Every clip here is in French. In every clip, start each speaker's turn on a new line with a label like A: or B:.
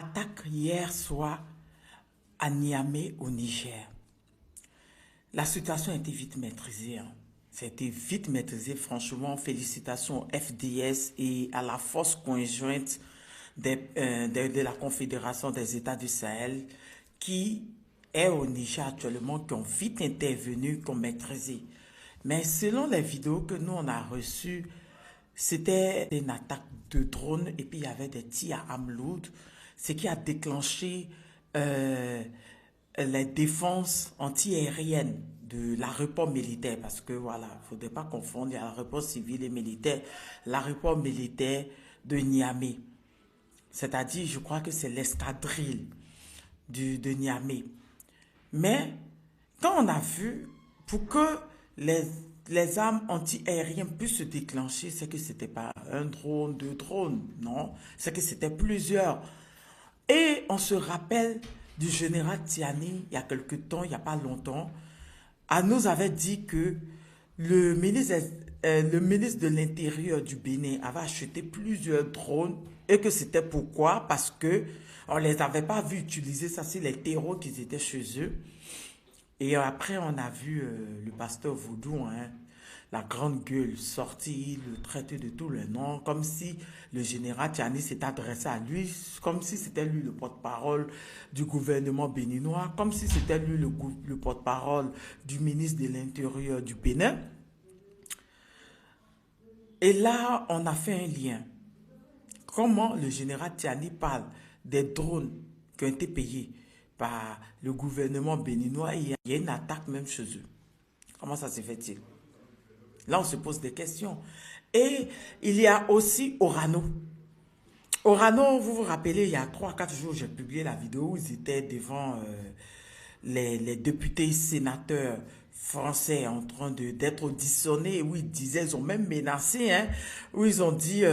A: Attaque hier soir à Niamey au Niger. La situation a été vite maîtrisée. Ça a été vite maîtrisé, franchement. Félicitations au FDS et à la force conjointe de la Confédération des États du Sahel qui est au Niger actuellement, qui ont vite intervenu, qui ont maîtrisé. Mais selon les vidéos que nous on a reçues, c'était une attaque de drone et puis il y avait des tirs à armes lourdes, ce qui a déclenché euh, les défenses antiaériennes de l'aéroport militaire. Parce que voilà, il ne faudrait pas confondre, il y a l'aéroport civil et militaire. L'aéroport militaire de Niamey, c'est-à-dire je crois que c'est l'escadrille de Niamey. Mais quand on a vu, pour que les armes anti-aériennes puissent se déclencher, c'est que ce n'était pas un drone, deux drones, non, c'est que c'était plusieurs. Et on se rappelle du général Tiani, il y a quelque temps, il n'y a pas longtemps, à nous avait dit que le ministre de l'Intérieur du Bénin avait acheté plusieurs drones et que c'était pourquoi? Parce que on ne les avait pas vus utiliser ça, c'est les terreaux qui étaient chez eux. Et après, on a vu le pasteur Vaudou, hein, la grande gueule, sortir, le traiter de tous les noms, comme si le général Tiani s'était adressé à lui, comme si c'était lui le porte-parole du gouvernement béninois, comme si c'était lui le porte-parole du ministre de l'Intérieur du Bénin. Et là, on a fait un lien. Comment le général Tiani parle des drones qui ont été payés par le gouvernement béninois et il y a une attaque même chez eux. Comment ça se fait-il? Là, on se pose des questions. Et il y a aussi Orano. Orano, vous vous rappelez, il y a 3 4 jours, j'ai publié la vidéo où ils étaient devant les députés sénateurs français en train d'être auditionnés, où ils disaient, ils ont même menacé, hein, où ils ont dit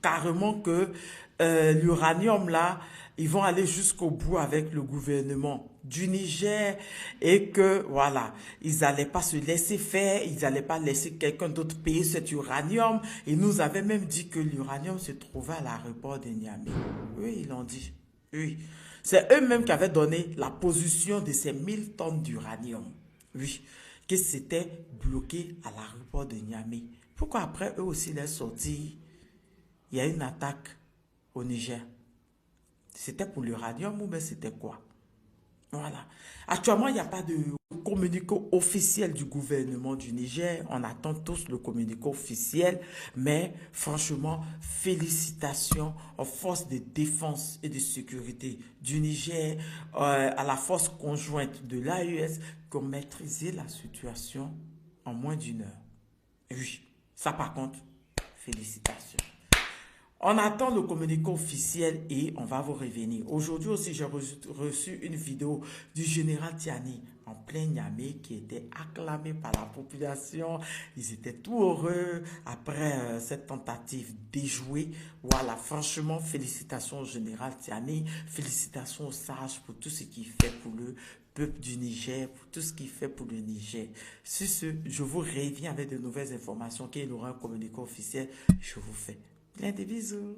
A: carrément que l'uranium là, ils vont aller jusqu'au bout avec le gouvernement du Niger et que voilà, ils n'allaient pas se laisser faire, ils n'allaient pas laisser quelqu'un d'autre payer cet uranium. Ils nous avaient même dit que l'uranium se trouvait à l'aéroport de Niamey. Oui, ils l'ont dit. Oui. C'est eux-mêmes qui avaient donné la position de ces 1 000 tonnes d'uranium. Oui. Que c'était bloqué à l'aéroport de Niamey. Pourquoi après eux aussi les sortis, il y a une attaque au Niger? C'était pour l'uranium ou bien c'était quoi? Voilà. Actuellement, il n'y a pas de communiqué officiel du gouvernement du Niger. On attend tous le communiqué officiel. Mais franchement, félicitations aux forces de défense et de sécurité du Niger, à la force conjointe de l'AES qui ont maîtrisé la situation en moins d'1 heure. Oui, ça par contre, félicitations. On attend le communiqué officiel et on va vous revenir. Aujourd'hui aussi, j'ai reçu une vidéo du général Tiani en plein Niamey qui était acclamé par la population. Ils étaient tout heureux après cette tentative d'échouer. Voilà, franchement, félicitations au général Tiani. Félicitations aux sages pour tout ce qu'il fait pour le peuple du Niger, pour tout ce qu'il fait pour le Niger. Sur ce, je vous reviens avec de nouvelles informations. Qu'il y aura un communiqué officiel, je vous fais plein de bisous.